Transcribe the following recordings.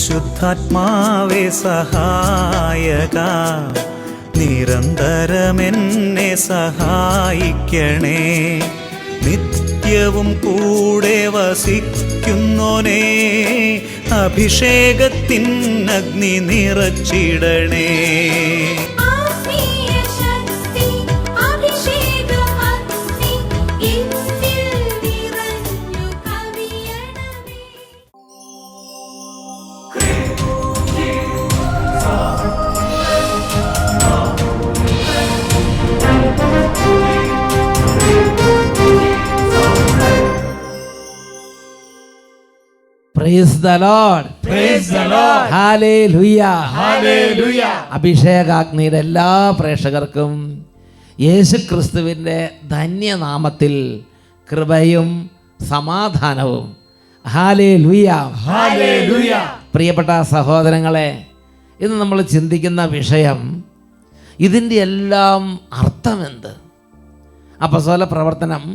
പരിശുദ്ധാത്മാവേ സഹായക, നിരന്തരമെന്നെ സഹായിക്കണേ. നിത്യവും കൂടെ വസിക്കുന്നോനേ, അഭിഷേകത്തിൻ അഗ്നി നിറച്ചിടണേ. Praise the Lord. Praise the Lord. Hallelujah. Hallelujah. അഭിഷേകാഗ്നിയുടെ എല്ലാ പ്രേക്ഷകർക്കും യേശു ക്രിസ്തുവിൻ്റെ ധന്യനാമത്തിൽ കൃപയും സമാധാനവും. ഹല്ലേലൂയ. ഹല്ലേലൂയ. പ്രിയപ്പെട്ട സഹോദരങ്ങളെ, ഇന്ന് നമ്മൾ ചിന്തിക്കുന്ന വിഷയം, ഇതിൻ്റെ എല്ലാം അർത്ഥമെന്ത്? അപ്പോസ്തല പ്രവർത്തനം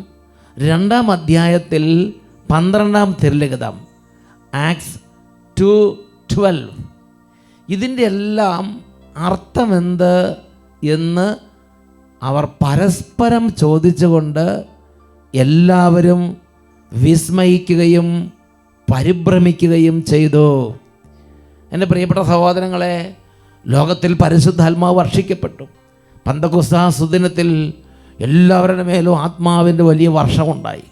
2-ാം അധ്യായത്തിൽ 12-ാം തിരുലിഖിതം ആക്ട്സ് 2:12 ഇതിൻ്റെ എല്ലാം അർത്ഥമെന്ത് എന്ന് അവർ പരസ്പരം ചോദിച്ചുകൊണ്ട് എല്ലാവരും വിസ്മയിക്കുകയും പരിഭ്രമിക്കുകയും ചെയ്തു. എൻ്റെ പ്രിയപ്പെട്ട സഹോദരങ്ങളെ, ലോകത്തിൽ പരിശുദ്ധാത്മാവ് വർഷിക്കപ്പെട്ടു. പന്തക്കോസ്താ സുദിനത്തിൽ എല്ലാവരുടെ മേലും ആത്മാവിൻ്റെ വലിയ വർഷമുണ്ടായി.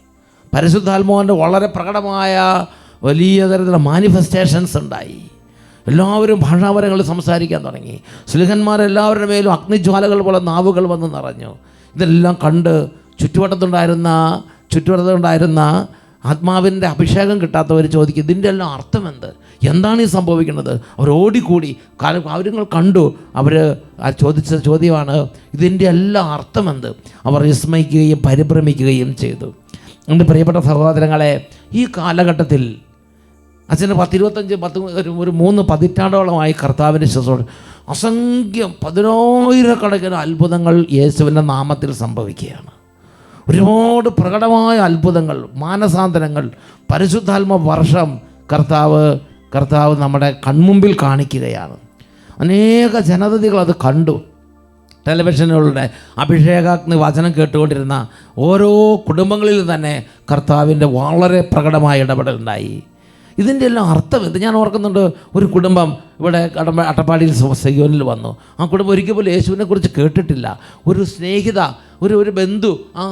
പരിശുദ്ധാത്മാവിൻ്റെ വളരെ പ്രകടമായ വലിയ തരത്തിലുള്ള മാനിഫെസ്റ്റേഷൻസ് ഉണ്ടായി. എല്ലാവരും ഭാഷാപരങ്ങളിൽ സംസാരിക്കാൻ തുടങ്ങി. സ്ലിഹന്മാരെല്ലാവരുടെ മേലും അഗ്നിജ്വാലകൾ പോലെ നാവുകൾ വന്ന് നിറഞ്ഞു. ഇതെല്ലാം കണ്ട് ചുറ്റുവട്ടത്തുണ്ടായിരുന്ന ആത്മാവിൻ്റെ അഭിഷേകം കിട്ടാത്തവർ ചോദിക്കും, ഇതിൻ്റെ എല്ലാം അർത്ഥമെന്ത്? എന്താണ് ഈ സംഭവിക്കുന്നത്? അവർ ഓടിക്കൂടി കാര്യങ്ങൾ കണ്ടു. അവർ ചോദിച്ച ചോദ്യമാണ്, ഇതിൻ്റെ എല്ലാം അർത്ഥമെന്ത്? അവർ വിസ്മയിക്കുകയും പരിഭ്രമിക്കുകയും ചെയ്തു. എൻ്റെ പ്രിയപ്പെട്ട സഹോദരങ്ങളെ, ഈ കാലഘട്ടത്തിൽ അച്ഛന് 3 പതിറ്റാണ്ടോളമായി കർത്താവിൻ്റെ ശുശ്രൂഷ, അസംഖ്യം 10,000-കണക്കിന് അത്ഭുതങ്ങൾ യേശുവിൻ്റെ നാമത്തിൽ സംഭവിക്കുകയാണ്. ഒരുപാട് പ്രകടമായ അത്ഭുതങ്ങൾ, മാനസാന്തരങ്ങൾ, പരിശുദ്ധാത്മ വർഷം കർത്താവ് നമ്മുടെ കൺമുമ്പിൽ കാണിക്കുകയാണ്. അനേക ജനതകൾ അത് കണ്ടു. ടെലിവിഷനുകളുടെ അഭിഷേകാഗ്നി വചനം കേട്ടുകൊണ്ടിരുന്ന ഓരോ കുടുംബങ്ങളിൽ തന്നെ കർത്താവിൻ്റെ വളരെ പ്രകടമായ ഇടപെടലുണ്ടായി. ഇതിൻ്റെ എല്ലാം അർത്ഥം എന്ത്? ഞാൻ ഓർക്കുന്നുണ്ട്, ഒരു കുടുംബം ഇവിടെ അട്ടപ്പാടിയിൽ സിയോനിൽ വന്നു. ആ കുടുംബം ഒരിക്കൽ പോലും യേശുവിനെ കുറിച്ച് കേട്ടിട്ടില്ല. ഒരു സ്നേഹിത, ഒരു ബന്ധു ആ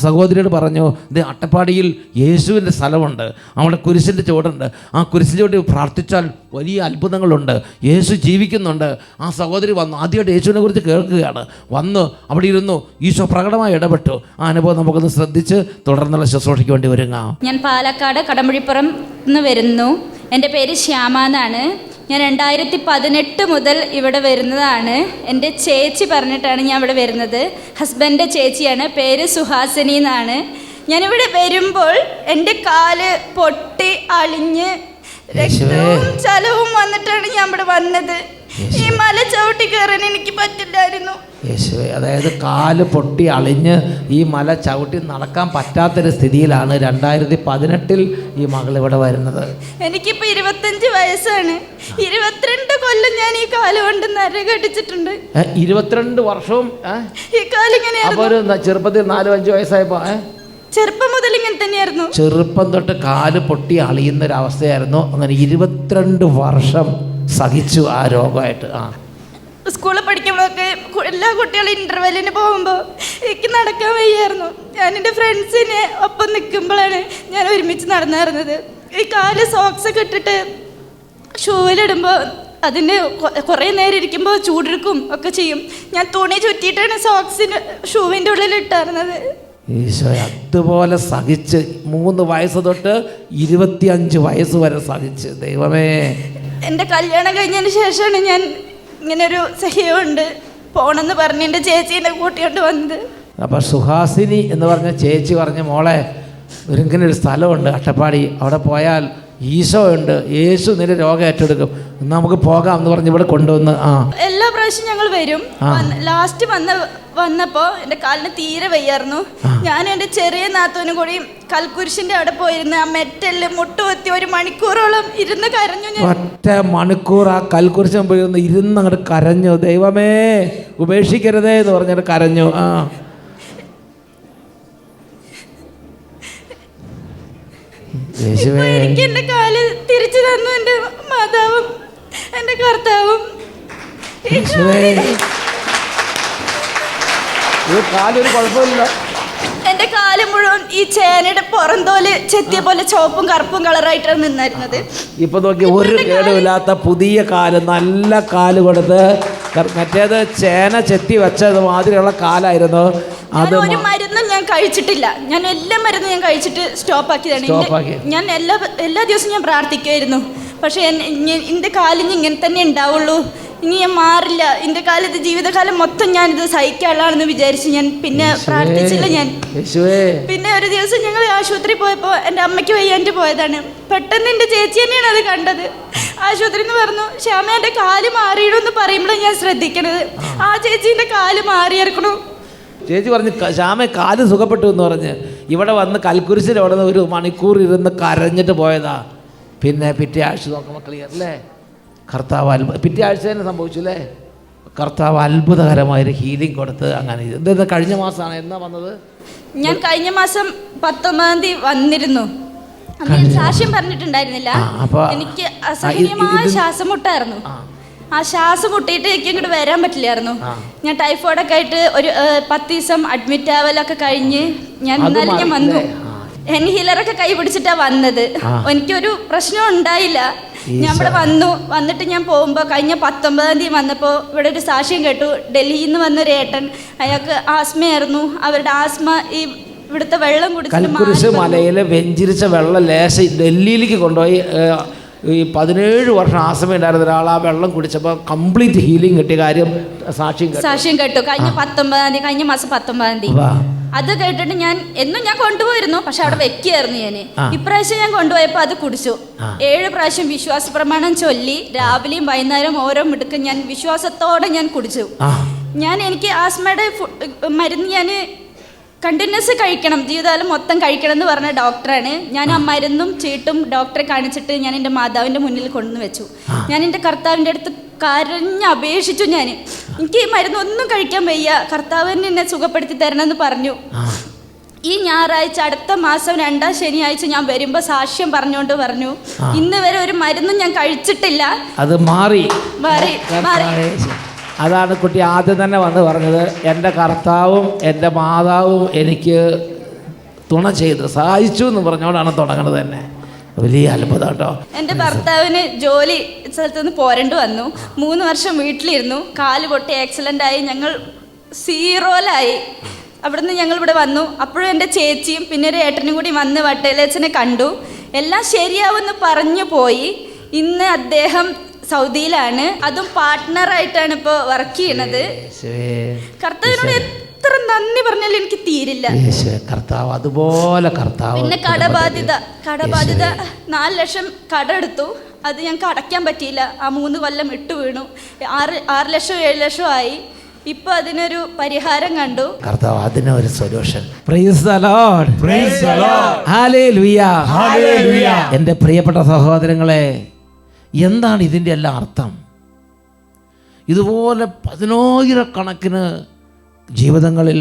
സഹോദരിയോട് പറഞ്ഞു, ഇത് അട്ടപ്പാടിയിൽ യേശുവിൻ്റെ സ്ഥലമുണ്ട്, അവിടെ കുരിശിൻ്റെ ചുവടുണ്ട്, ആ കുരിശിൻ്റെ ചുവട് പ്രാർത്ഥിച്ചാൽ വലിയ അത്ഭുതങ്ങളുണ്ട്, യേശു ജീവിക്കുന്നുണ്ട്. ആ സഹോദരി വന്നു, ആദ്യമായിട്ട് യേശുവിനെ കുറിച്ച് കേൾക്കുകയാണ്. വന്ന് അവിടെ ഇരുന്നു, ഈശോ പ്രകടമായി ഇടപെട്ടു. ആ അനുഭവം നമുക്കൊന്ന് ശ്രദ്ധിച്ച് തുടർന്നുള്ള ശുശ്രൂഷയ്ക്ക് വേണ്ടി ഒരുങ്ങാം. ഞാൻ പാലക്കാട് കടമ്പുഴിപ്പുറം നിന്ന് വരുന്നു. എൻ്റെ പേര് ശ്യാമ എന്നാണ്. ഞാൻ 2018 മുതൽ ഇവിടെ വരുന്നതാണ്. എൻ്റെ ചേച്ചി പറഞ്ഞിട്ടാണ് ഞാൻ ഇവിടെ വരുന്നത്. ഹസ്ബൻഡിൻ്റെ ചേച്ചിയാണ്, പേര് സുഹാസിനി എന്നാണ്. ഞാനിവിടെ വരുമ്പോൾ എൻ്റെ കാല് പൊട്ടി അളിഞ്ഞ് രക്തവും ചലവും വന്നിട്ടാണ് ഞാൻ ഇവിടെ വന്നത്. ഈ മല ചവിട്ടി കയറാൻ എനിക്ക് പറ്റില്ലായിരുന്നു. യേശുവേ, അതായത് കാല് പൊട്ടി അളിഞ്ഞ് ഈ മല ചവിട്ടി നടക്കാൻ പറ്റാത്തൊരു സ്ഥിതിയിലാണ് 2018 ഈ മകൾ ഇവിടെ വരുന്നത്. എനിക്കിപ്പോൾ 25 വയസ്സാണ്. 22 കൊല്ലം ഞാൻ ഈ കാല് കൊണ്ട് നരകടിച്ചിട്ടുണ്ട്. 22 വർഷവും ഈ കാലിങ്ങനെ. അപ്പോൾ ഒരു ചെറുപ്പത്തിൽ 4-5 വയസ്സായപ്പോൾ ചെറുപ്പം മുതൽ ഇങ്ങനെ തന്നെയായിരുന്നു. ചെറുപ്പം തൊട്ട് കാല് പൊട്ടി അളിയുന്നൊരവസ്ഥയായിരുന്നു. അങ്ങനെ 22 വർഷം സഹിച്ചു ആ രോഗമായിട്ട്. സ്കൂളിൽ പഠിക്കുമ്പോഴൊക്കെ എല്ലാ കുട്ടികളും ഇൻ്റർവെല്ലിന് പോകുമ്പോൾ എനിക്ക് നടക്കാൻ വയ്യായിരുന്നു. ഞാൻ എൻ്റെ ഫ്രണ്ട്സിനെ ഒപ്പം നിൽക്കുമ്പോഴാണ് ഞാൻ ഒരുമിച്ച് നടന്നിരുന്നത്. ഈ കാല് സോക്സൊക്കെ ഇട്ടിട്ട് ഷൂവിലിടുമ്പോൾ അതിന് കുറേ നേരം ഇരിക്കുമ്പോൾ ചൂടെടുക്കും ഒക്കെ ചെയ്യും. ഞാൻ തുണി ചുറ്റിയിട്ടാണ് ഷൂവിൻ്റെ ഉള്ളിൽ ഇട്ടായിരുന്നത്. ഈശോ അതുപോലെ സഹിച്ച് 3 വയസ്സ് തൊട്ട് 25 വയസ്സ് വരെ സഹിച്ച്. ദൈവമേ, എൻ്റെ കല്യാണം കഴിഞ്ഞതിന് ശേഷമാണ് ഞാൻ ഇങ്ങനൊരു സഹ്യമുണ്ട് പോണെന്ന് പറഞ്ഞ് എൻ്റെ ചേച്ചീനെ കൂട്ടിക്കൊണ്ട് വന്നത്. അപ്പോൾ സുഹാസിനി എന്ന് പറഞ്ഞ ചേച്ചി പറഞ്ഞ, മോളെ ഇങ്ങനെ ഒരു സ്ഥലമുണ്ട് അട്ടപ്പാടി, അവിടെ പോയാൽ ഈശോ ഉണ്ട്, യേശു നിന്റെ രോഗം ഏറ്റെടുക്കും, എന്നാൽ നമുക്ക് പോകാം എന്ന് പറഞ്ഞ് ഇവിടെ കൊണ്ടുവന്ന് എല്ലാ പ്രാവശ്യം ഞങ്ങൾ വരും. ലാസ്റ്റ് വന്നപ്പോൾ എൻ്റെ കാലിന് തീരെ വയ്യായിരുന്നു. ഞാനും എൻ്റെ ചെറിയ നാത്തൂനും കൂടി കൽക്കുരിശിൻ്റെ അവിടെ പോയിരുന്ന് ആ മെറ്റലിൽ മുട്ടുകുത്തി 1 മണിക്കൂറോളം ഇരുന്ന് കരഞ്ഞു. ഒറ്റ മണിക്കൂർ ആ കൽക്കുരിശം പോയിരുന്ന് ഇരുന്ന് അങ്ങോട്ട് കരഞ്ഞു. ദൈവമേ ഉപേക്ഷിക്കരുതേ എന്ന് പറഞ്ഞിട്ട് കരഞ്ഞു. എനിക്ക് എൻ്റെ കാല് തിരിച്ചു തന്നു എൻ്റെ മാതാവും എൻ്റെ കർത്താവും. കാലൊരു കുഴപ്പമില്ല. എൻ്റെ കാല് മുഴുവൻ ഈ ചേനയുടെ പുറന്തോല് ചെത്തിയ പോലെ ചുവപ്പും കറുപ്പും കളറായിട്ടാണ് നിന്നായിരുന്നത്. ഇപ്പൊ നോക്കി ഒരു കേടുമില്ലാത്ത പുതിയ കാല്, നല്ല കാല് കൊടുത്ത്. മറ്റേത് ചേന ചെത്തി വെച്ചത് മാതിരിയുള്ള കാലായിരുന്നു. അത് ഒരു മരുന്നും ഞാൻ കഴിച്ചിട്ടില്ല. ഞാൻ എല്ലാ മരുന്നും ഞാൻ കഴിച്ചിട്ട് സ്റ്റോപ്പാക്കിയതാണ്. ഞാൻ എല്ലാ ദിവസവും ഞാൻ പ്രാർത്ഥിക്കുമായിരുന്നു. പക്ഷെ എൻ്റെ കാലിന് ഇങ്ങനെ തന്നെ ഉണ്ടാവുള്ളൂ, ഇനി ഞാൻ മാറില്ല, എൻ്റെ കാലത്ത് ജീവിതകാലം മൊത്തം ഞാനിത് സഹിക്കാനുള്ളതാണെന്ന് വിചാരിച്ച് ഞാൻ പിന്നെ പ്രാർത്ഥിച്ചില്ല. ഞാൻ പിന്നെ ഒരു ദിവസം ഞങ്ങൾ ആശുപത്രി പോയപ്പോൾ എൻ്റെ അമ്മയ്ക്ക് വയ്യാണ്ട് പോയതാണ്. പെട്ടെന്ന് എൻ്റെ ചേച്ചി തന്നെയാണ് അത് കണ്ടത്. ആശുപത്രിയിൽ നിന്ന് പറഞ്ഞു, ശ്യാമ എൻ്റെ കാല് മാറിയിടുമെന്ന് പറയുമ്പോഴാണ് ഞാൻ ശ്രദ്ധിക്കണത്. ആ ചേച്ചീൻ്റെ കാല് മാറിയിറക്കണു. ചേച്ചി പറഞ്ഞു ശ്യാമ കാല് സുഖപ്പെട്ടു എന്ന് പറഞ്ഞ് ഇവിടെ വന്ന് കൽക്കുരിശിൽ അവിടെ നിന്ന് 1 മണിക്കൂർ ഇരുന്ന് കരഞ്ഞിട്ട് പോയതാ. പിന്നെ പിറ്റേ ആഴ്ച നോക്കുമ്പോൾ ക്ലിയർ അല്ലേ? കർത്താവ് പിറ്റേ ആഴ്ച തന്നെ സംഭവിച്ചു അല്ലേ? കർത്താവ് അത്ഭുതകരമായൊരു ഹീലിംഗ് കൊടുത്ത് അങ്ങനെ. എന്താ കഴിഞ്ഞ മാസമാണ് എന്നാ വന്നത്? ഞാൻ കഴിഞ്ഞ മാസം 19-ാം തീയതി വന്നിരുന്നു. ഞാൻ സാക്ഷ്യം പറഞ്ഞിട്ടുണ്ടായിരുന്നില്ല. എനിക്ക് അസഹനീയമായ ശ്വാസം മുട്ടായിരുന്നു. ആ ശ്വാസം മുട്ടിയിട്ട് എനിക്ക് ഇങ്ങോട്ട് വരാൻ പറ്റില്ലായിരുന്നു. ഞാൻ ടൈഫോയിഡൊക്കെ ആയിട്ട് ഒരു 10 ദിവസം അഡ്മിറ്റ് ആവലൊക്കെ കഴിഞ്ഞ് എന്നാലും ഞാൻ വന്നു. ഇൻഹീലറൊക്കെ കൈ പിടിച്ചിട്ടാണ് വന്നത്. എനിക്കൊരു പ്രശ്നം ഉണ്ടായില്ല. ഞാൻ ഇവിടെ വന്നിട്ട് ഞാൻ പോകുമ്പോൾ കഴിഞ്ഞ 19-ാം തീയതി വന്നപ്പോൾ ഇവിടെ ഒരു സാക്ഷ്യം കേട്ടു. ഡൽഹിയിൽ നിന്ന് വന്നൊരു ഏട്ടൻ, അയാൾക്ക് ആസ്മയായിരുന്നു. അവരുടെ ആസ്മ ഈ ഇവിടുത്തെ വെള്ളം കുരിശ് മലയിൽ വെഞ്ചിരിച്ച വെള്ളം ലേശം ഡൽഹിയിലേക്ക് കൊണ്ടുപോയി. ഈ 17 വർഷം ആസ്മ ഉണ്ടായിരുന്ന ഒരാൾ ആ വെള്ളം കുടിച്ചപ്പോൾ കംപ്ലീറ്റ് ഹീലിംഗ് കിട്ടിയ കാര്യം സാക്ഷ്യം കേട്ടു. കഴിഞ്ഞ 19-ാം തീയതി, കഴിഞ്ഞ മാസം 19-ാം തീയതി അത് കേട്ടിട്ട് ഞാൻ കൊണ്ടുപോയിരുന്നു. പക്ഷെ അവിടെ വെക്കുകയായിരുന്നു ഞാൻ. ഇപ്രാവശ്യം ഞാൻ കൊണ്ടുപോയപ്പോൾ അത് കുടിച്ചു. 7 പ്രാവശ്യം വിശ്വാസ പ്രമാണം ചൊല്ലി രാവിലെയും വൈകുന്നേരം ഓരോ മിടുക്കും ഞാൻ വിശ്വാസത്തോടെ ഞാൻ കുടിച്ചു. എനിക്ക് ആസ്മയുടെ മരുന്ന് ഞാൻ കണ്ടിന്യൂസ് കഴിക്കണം, ജീവിതകാലം മൊത്തം കഴിക്കണം എന്ന് പറഞ്ഞ ഡോക്ടറാണ്. ഞാൻ ആ മരുന്നും ചീട്ടും ഡോക്ടറെ കാണിച്ചിട്ട് ഞാൻ എൻ്റെ മാതാവിൻ്റെ മുന്നിൽ കൊണ്ടുവന്ന് വെച്ചു. ഞാൻ എൻ്റെ കർത്താവിൻ്റെ അടുത്ത് കരഞ്ഞപേക്ഷിച്ചു. എനിക്ക് ഈ മരുന്നൊന്നും കഴിക്കാൻ വയ്യ, കർത്താവിന് എന്നെ സുഖപ്പെടുത്തി തരണമെന്ന് പറഞ്ഞു. ഈ ഞായറാഴ്ച അടുത്ത മാസം 2-ാം ശനിയാഴ്ച ഞാൻ വരുമ്പോൾ സാക്ഷ്യം പറഞ്ഞുകൊണ്ട് പറഞ്ഞു, ഇന്ന് വരെ ഒരു മരുന്നും ഞാൻ കഴിച്ചിട്ടില്ല. അത് മാറി. അതാണ് കുട്ടി ആദ്യം തന്നെ വന്ന് പറഞ്ഞത്, എൻ്റെ കർത്താവും എൻ്റെ മാതാവും എനിക്ക് തുണ ചെയ്ത് സഹായിച്ചു എന്ന് പറഞ്ഞുകൊണ്ടാണ് തുടങ്ങുന്നത് തന്നെ. വലിയ അത്ഭുതം കേട്ടോ. എൻ്റെ ഭർത്താവിന് ജോലി സ്ഥലത്ത് നിന്ന് പോരേണ്ടി വന്നു. 3 വർഷം വീട്ടിലിരുന്നു. കാല് പൊട്ടി ആക്സിഡൻ്റായി. ഞങ്ങൾ 0-ലായി. അവിടുന്ന് ഞങ്ങൾ ഇവിടെ വന്നു. അപ്പോഴും എൻ്റെ ചേച്ചിയും പിന്നെ ഒരു ഏട്ടനും കൂടി വന്ന് വട്ടേലച്ചനെ കണ്ടു. എല്ലാം ശരിയാവുമെന്ന് പറഞ്ഞു പോയി. ഇന്ന് അദ്ദേഹം സൗദിയിലാണ്. അതും പാർട്ട്ണറായിട്ടാണ് ഇപ്പോൾ വർക്ക് ചെയ്യണത്. കർത്താവിനോട് എത്ര നന്ദി പറഞ്ഞാലും എനിക്ക് തീരില്ല. കർത്താവ് അതുപോലെ കർത്താവ്. പിന്നെ കടബാധ്യത 4 ലക്ഷം കട എടുത്തു. അത് ഞങ്ങൾക്ക് അടയ്ക്കാൻ പറ്റിയില്ല. ആ 3 കൊല്ലം ഇട്ട് വീണു. 6 ലക്ഷം 7 ലക്ഷം ആയി. ഇപ്പൊ അതിനൊരു പരിഹാരം കണ്ടു. കർത്താവ് അതിനൊരു solution. Praise the Lord. Praise the Lord. Hallelujah. Hallelujah. എൻ്റെ പ്രിയപ്പെട്ട സഹോദരങ്ങളെ, എന്താണ് ഇതിൻ്റെ എല്ലാം അർത്ഥം? ഇതുപോലെ 10,000-കണക്കിന് ജീവിതങ്ങളിൽ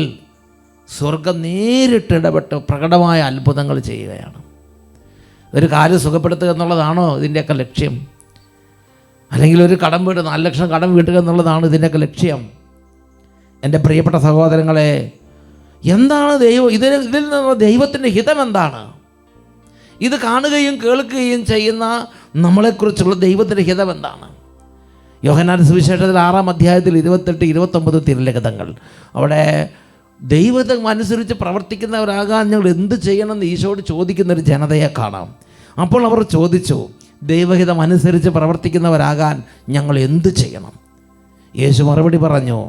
സ്വർഗം നേരിട്ട് ഇടപെട്ട് പ്രകടമായ അത്ഭുതങ്ങൾ ചെയ്യുകയാണ്. ഒരു കാര്യം സുഖപ്പെടുത്തുക എന്നുള്ളതാണോ ഇതിൻ്റെയൊക്കെ ലക്ഷ്യം? അല്ലെങ്കിൽ ഒരു കടം വീട് 4 ലക്ഷം കടം വീട്ടുക എന്നുള്ളതാണ് ഇതിൻ്റെയൊക്കെ ലക്ഷ്യം? എൻ്റെ പ്രിയപ്പെട്ട സഹോദരങ്ങളെ, എന്താണ് ഇതിൽ നിന്നുള്ള ദൈവത്തിൻ്റെ ഹിതം എന്താണ്? ഇത് കാണുകയും കേൾക്കുകയും ചെയ്യുന്ന നമ്മളെക്കുറിച്ചുള്ള ദൈവത്തിൻ്റെ ഹിതം എന്താണ്? യോഹന്നാൻ സുവിശേഷത്തിൽ 6-ാം അധ്യായത്തിൽ 28-29 തിരുലിഖിതങ്ങൾ. അവിടെ ദൈവത്തെ അനുസരിച്ച് പ്രവർത്തിക്കുന്നവരാകാൻ ഞങ്ങൾ എന്ത് ചെയ്യണമെന്ന് ഈശോയോട് ചോദിക്കുന്നൊരു ജനതയെ കാണാം. അപ്പോൾ അവർ ചോദിച്ചു, ദൈവഹിതം അനുസരിച്ച് പ്രവർത്തിക്കുന്നവരാകാൻ ഞങ്ങൾ എന്ത് ചെയ്യണം? യേശു മറുപടി പറഞ്ഞു,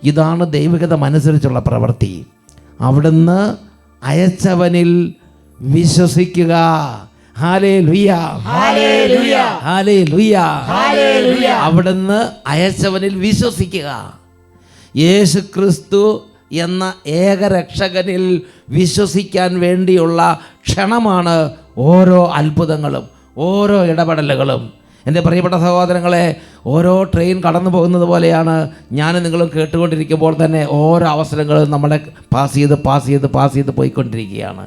ഇതാണ് ദൈവഹിതം അനുസരിച്ചുള്ള പ്രവൃത്തി. അവിടുന്ന് അയച്ചവനിൽ വിശ്വസിക്കുക. Hallelujah, hallelujah, hallelujah. ഹല്ലേലൂയ. അവിടുന്ന് അയച്ചവനിൽ വിശ്വസിക്കുക. യേശു ക്രിസ്തു എന്ന ഏകരക്ഷകനിൽ വിശ്വസിക്കാൻ വേണ്ടിയുള്ള ക്ഷണമാണ് ഓരോ അത്ഭുതങ്ങളും ഓരോ ഇടപെടലുകളും. എൻ്റെ പ്രിയപ്പെട്ട സഹോദരങ്ങളെ, ഓരോ ട്രെയിൻ കടന്നു പോകുന്നത് പോലെയാണ് ഞാനും നിങ്ങളും കേട്ടുകൊണ്ടിരിക്കുമ്പോൾ തന്നെ ഓരോ അവസരങ്ങളും നമ്മളെ പാസ് ചെയ്ത് പോയിക്കൊണ്ടിരിക്കുകയാണ്.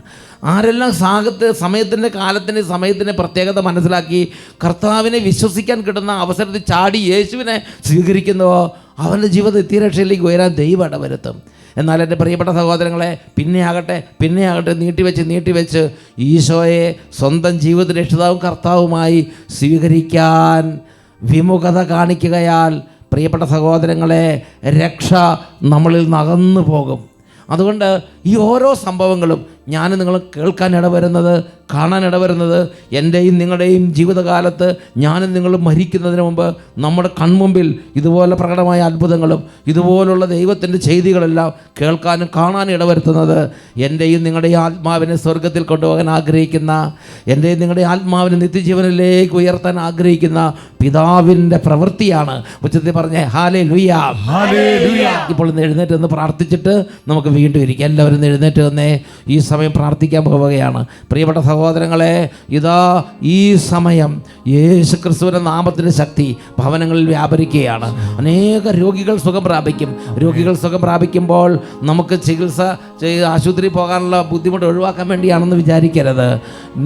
ആരെല്ലാം സമയത്തിൻ്റെ സമയത്തിൻ്റെ പ്രത്യേകത മനസ്സിലാക്കി കർത്താവിനെ വിശ്വസിക്കാൻ കിട്ടുന്ന അവസരത്തിൽ ചാടി യേശുവിനെ സ്വീകരിക്കുന്നുവോ അവൻ്റെ ജീവിതം നിത്യരക്ഷയിലേക്ക് ഉയരാൻ ദൈവം ഇടവരുത്തും. എന്നാൽ എൻ്റെ പ്രിയപ്പെട്ട സഹോദരങ്ങളെ, പിന്നെയാകട്ടെ നീട്ടിവെച്ച് ഈശോയെ സ്വന്തം ജീവിത രക്ഷിതാവും കർത്താവുമായി സ്വീകരിക്കാൻ വിമുഖത കാണിക്കുകയാൽ പ്രിയപ്പെട്ട സഹോദരങ്ങളെ, രക്ഷ നമ്മളിൽ നിന്ന് അകന്നു പോകും. അതുകൊണ്ട് ഈ ഓരോ സംഭവങ്ങളും ഞാൻ നിങ്ങൾ കേൾക്കാൻ ഇടവരുന്നത്, കാണാൻ ഇടവരുന്നത്, എൻ്റെയും നിങ്ങളുടെയും ജീവിതകാലത്ത് ഞാനും നിങ്ങളും മരിക്കുന്നതിന് മുമ്പ് നമ്മുടെ കൺമുമ്പിൽ ഇതുപോലെ പ്രകടമായ അത്ഭുതങ്ങളും ഇതുപോലുള്ള ദൈവത്തിൻ്റെ ചെയ്തികളെല്ലാം കേൾക്കാനും കാണാനും ഇടവരുത്തുന്നത് എൻ്റെയും നിങ്ങളുടെയും ആത്മാവിനെ സ്വർഗത്തിൽ കൊണ്ടുപോകാൻ ആഗ്രഹിക്കുന്ന, എൻ്റെയും നിങ്ങളുടെയും ആത്മാവിനെ നിത്യജീവനിലേക്ക് ഉയർത്താൻ ആഗ്രഹിക്കുന്ന പിതാവിൻ്റെ പ്രവൃത്തിയാണ്. ഉച്ചത്തിൽ പറഞ്ഞേ ഹല്ലേലൂയ, ഹല്ലേലൂയ. ഇപ്പോൾ ഒന്ന് എഴുന്നേറ്റ് ഒന്ന് പ്രാർത്ഥിച്ചിട്ട് നമുക്ക് വീണ്ടും ഇരിക്കാം. എല്ലാവരും എഴുന്നേറ്റ് വന്നേ, ഈ സമയം പ്രാർത്ഥിക്കാൻ പോവുകയാണ്. പ്രിയപ്പെട്ട സഹോദരങ്ങളെ, ഇതാ ഈ സമയം യേശു ക്രിസ്തുവിൻ്റെ നാമത്തിൻ്റെ ശക്തി ഭവനങ്ങളിൽ വ്യാപരിക്കുകയാണ്. അനേക രോഗികൾ സുഖം പ്രാപിക്കുമ്പോൾ നമുക്ക് ചികിത്സ ആശുപത്രിയിൽ പോകാനുള്ള ബുദ്ധിമുട്ട് ഒഴിവാക്കാൻ വേണ്ടിയാണെന്ന് വിചാരിക്കരുത്.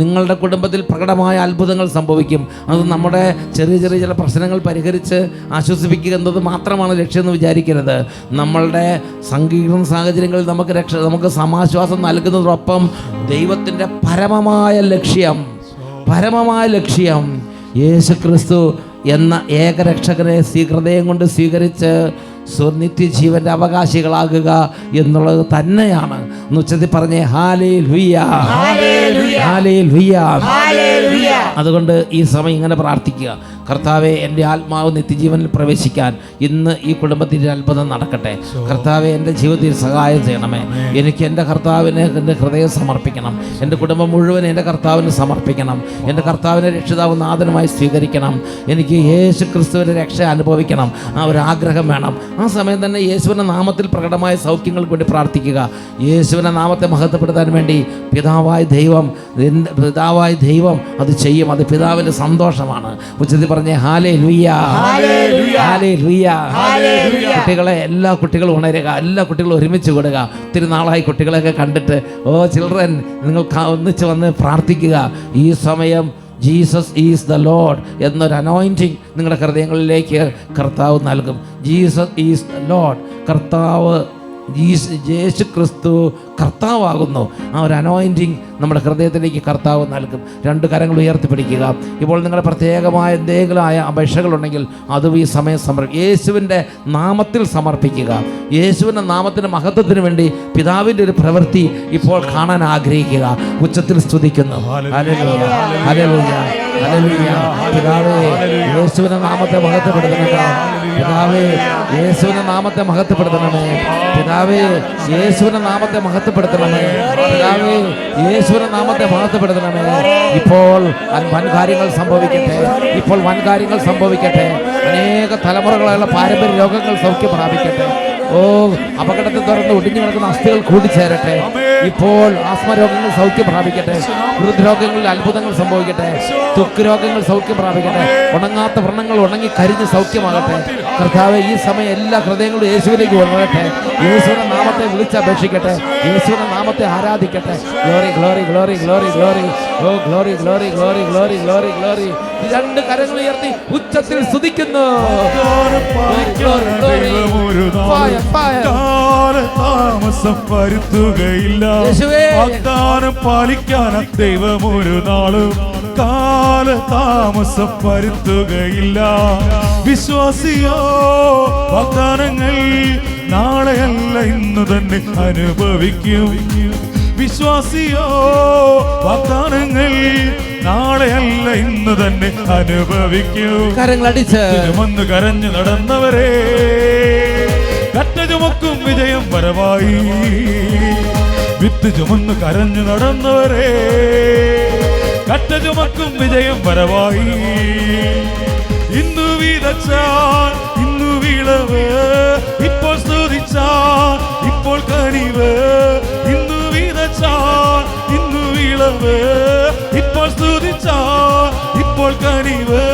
നിങ്ങളുടെ കുടുംബത്തിൽ പ്രകടമായ അത്ഭുതങ്ങൾ സംഭവിക്കും. അത് നമ്മുടെ ചെറിയ ചില പ്രശ്നങ്ങൾ പരിഹരിച്ച് ആശ്വസിപ്പിക്കുക എന്നത് മാത്രമാണ് ലക്ഷ്യമെന്ന് വിചാരിക്കരുത്. നമ്മളുടെ സങ്കീർണ സാഹചര്യങ്ങളിൽ നമുക്ക് സമാശ്വാസം നൽകുന്നതോടൊപ്പം ദൈവത്തിൻ്റെ പരമമായ ലക്ഷ്യം യേശു ക്രിസ്തു എന്ന ഏകരക്ഷകനെ ഹൃദയം കൊണ്ട് സ്വീകരിച്ച് നിത്യജീവന്റെ അവകാശികളാകുക എന്നുള്ളത് തന്നെയാണ്. ഉച്ചത്തിൽ പറഞ്ഞേ ഹല്ലേലൂയ, ഹല്ലേലൂയ. അതുകൊണ്ട് ഈ സമയം ഇങ്ങനെ പ്രാർത്ഥിക്കുക. കർത്താവെ, എൻ്റെ ആത്മാവ് നിത്യജീവനിൽ പ്രവേശിക്കാൻ ഇന്ന് ഈ കുടുംബത്തിൻ്റെ അത്ഭുതം നടക്കട്ടെ. കർത്താവെ, എൻ്റെ ജീവിതത്തിൽ സഹായം ചെയ്യണമേ. എനിക്ക് എൻ്റെ കർത്താവിനെ എൻ്റെ ഹൃദയം സമർപ്പിക്കണം. എൻ്റെ കുടുംബം മുഴുവൻ എൻ്റെ കർത്താവിന് സമർപ്പിക്കണം. എൻ്റെ കർത്താവിനെ രക്ഷിതാവ് നാഥനുമായി സ്വീകരിക്കണം. എനിക്ക് യേശു ക്രിസ്തുവിൻ്റെ രക്ഷ അനുഭവിക്കണം. ആ ഒരു ആഗ്രഹം വേണം. ആ സമയം തന്നെ യേശുവിൻ്റെ നാമത്തിൽ പ്രകടമായ സൗഖ്യങ്ങൾക്ക് വേണ്ടി പ്രാർത്ഥിക്കുക. യേശുവിൻ്റെ നാമത്തെ മഹത്വപ്പെടുത്താൻ വേണ്ടി പിതാവായ ദൈവം അത് ചെയ്യും. അത് പിതാവിൻ്റെ സന്തോഷമാണ്. ഉച്ചത്തിൽ പറഞ്ഞേ ഹല്ലേലൂയ, ഹല്ലേലൂയ. കുട്ടികളെ, എല്ലാ കുട്ടികളും ഉണരുക, എല്ലാ കുട്ടികളും ഒരുമിച്ച് കൂടുക. ഒത്തിരി നാളായി കുട്ടികളെയൊക്കെ കണ്ടിട്ട്. ചിൽഡ്രൻ, നിങ്ങൾ ഒന്നിച്ച് വന്ന് പ്രാർത്ഥിക്കുക. ഈ സമയം ജീസസ് ഈസ് ദ ലോർഡ് എന്നൊരു അനോയിൻറ്റിങ് നിങ്ങളുടെ ഹൃദയങ്ങളിലേക്ക് കർത്താവ് നൽകും. ജീസസ് ഈസ് ദ ലോർഡ്, കർത്താവ് യേശു ക്രിസ്തു കർത്താവാകുന്നു. ആ ഒരു അനോയിൻറ്റിങ് നമ്മുടെ ഹൃദയത്തിലേക്ക് കർത്താവ് നൽകും. രണ്ട് കരങ്ങൾ ഉയർത്തിപ്പിടിക്കുക. ഇപ്പോൾ നിങ്ങളുടെ പ്രത്യേകമായ എന്തെങ്കിലും അപേക്ഷകളുണ്ടെങ്കിൽ അതും ഈ സമയം യേശുവിൻ്റെ നാമത്തിൽ സമർപ്പിക്കുക. യേശുവിൻ്റെ നാമത്തിൻ്റെ മഹത്വത്തിന് വേണ്ടി പിതാവിൻ്റെ ഒരു പ്രവൃത്തി ഇപ്പോൾ കാണാൻ ആഗ്രഹിക്കുക. ഉച്ചത്തിൽ സ്തുതിക്കുന്നു. Hallelujah, hallelujah, hallelujah. പിതാവേ, യേശുവിൻ്റെ നാമത്തെ മഹത്വപ്പെടുത്തണമേ. പിതാവേ, യേശുവിൻ്റെ നാമത്തെ മഹത്വപ്പെടുത്തണമേ. പിതാവേ, യേശുവിൻ്റെ നാമത്തെ മഹത്വപ്പെടുത്തണമേ. പിതാവേ, യേശുവിൻ്റെ നാമത്തെ മഹത്വപ്പെടുത്തണമേ. ഇപ്പോൾ വൻ കാര്യങ്ങൾ സംഭവിക്കട്ടെ. അനേക തലമുറകളായുള്ള പാരമ്പര്യ രോഗങ്ങൾ സൗഖ്യം പ്രാപിക്കട്ടെ. അപകടത്തെ തുടർന്ന് ഒടിഞ്ഞു കിടക്കുന്ന അസ്ഥികൾ കൂടിച്ചേരട്ടെ. ഇപ്പോൾ ആസ്മ രോഗങ്ങൾ സൗഖ്യം പ്രാപിക്കട്ടെ. ഹൃദ്രോഗങ്ങളിൽ അത്ഭുതങ്ങൾ സംഭവിക്കട്ടെ. ത്വക്ക് രോഗങ്ങൾ സൗഖ്യം പ്രാപിക്കട്ടെ. ഉണങ്ങാത്ത വ്രണങ്ങൾ ഉണങ്ങി കരിഞ്ഞ് സൗഖ്യമാകട്ടെ. കർത്താവേ, ഈ സമയം എല്ലാ ഹൃദയങ്ങളും യേശുവിലേക്ക് ഉണരട്ടെ. യേശുവിന്റെ നാമത്തെ വിളിച്ചപേക്ഷിക്കട്ടെ. യേശുവിന്റെ നാമത്തെ ആരാധിക്കട്ടെ. Glory, glory, glory, glory, glory. Oh glory, glory, glory, glory, glory, glory. രണ്ട് കരങ്ങൾ ഉയർത്തി ഉച്ചത്തിൽ സ്തുതിക്കുന്നു. താമസം വരുത്തുകയില്ല. വാഗ്ദാനം പാലിക്കാൻ ദൈവം ഒരു നാളും കാലതാമസം വരുത്തുകയില്ല. വിശ്വാസിയോ, വാഗ്ദാനങ്ങൾ നാളെയല്ല ഇന്ന് തന്നെ അനുഭവിക്കും. വിശ്വാസിയോ, വാഗ്ദാനങ്ങൾ നാളെയല്ല ഇന്ന് തന്നെ അനുഭവിക്കും. കരങ്ങളടിച്ച് കരഞ്ഞു നടന്നവരെ കറ്റ ചുമക്കും വിജയം വരവായി. വിത്ത് ചുമന്ന് കരഞ്ഞു നടന്നവരെ കറ്റ ചുമക്കും വിജയം വരവായി. ഇന്നു വിതച്ചാൽ ഇന്നു വിളവ്, ഇപ്പോൾ സ്തുതിച്ചാൽ ഇപ്പോൾ കനിവ്. ഇന്നു വിതച്ചാൽ ഇന്നു വിളവ്, ഇപ്പോൾ സ്തുതിച്ചാൽ ഇപ്പോൾ കനിവ്.